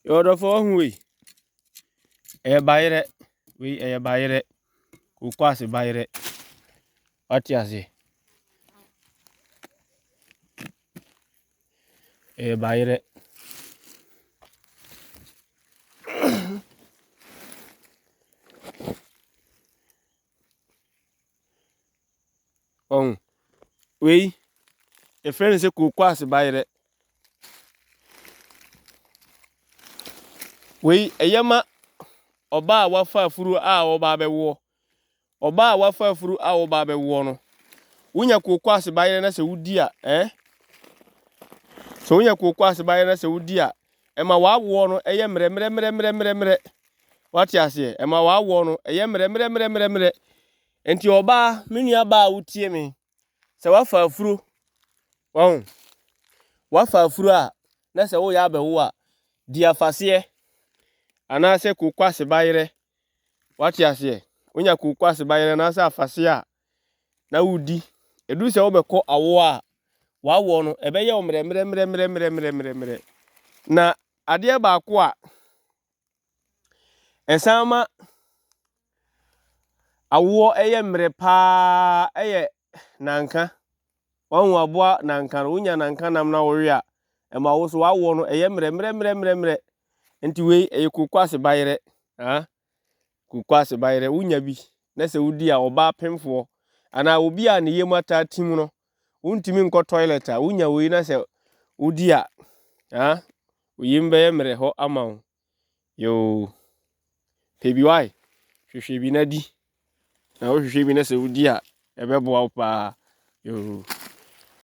Order for we. A bayre. We a bayre. Who pass a bayre. What you say? A bayre. We a friend say could pass a bayre. We a yama. Oba wafa furu a oba be wo. Oba wafa furu a oba be wo no. Unya kokwase bayere na se wudi a so unya kokwase bayere na se wudi a ema wa wo no eye mre wati ase ema wa wo no eye mre enti oba menua ba a wutie me se wafa afuru wafa afuru a na se wo ya be wo a di afase ana se kokwase bayere wati ase unya kokwase bayere na se afase a na wudi edu se wo be ko awo a wa wo no ebe ye mre na ade ba ko a esama awo eye mre pa eye nanka won aboa nanka no unya nanka nam na wo a ema wo so wa wo no eye mre enti we eye kokwase bayere kokwase bayere unya bi na se wudi a oba pemfo ana obi a ne yemu ata tim no untimi nko toilet a unya we na se wudi a uyimbe ye mre ho ama yo pebi wai hwehwe bi na di na wo hwehwe bi na se wudi a ebe boa pa yo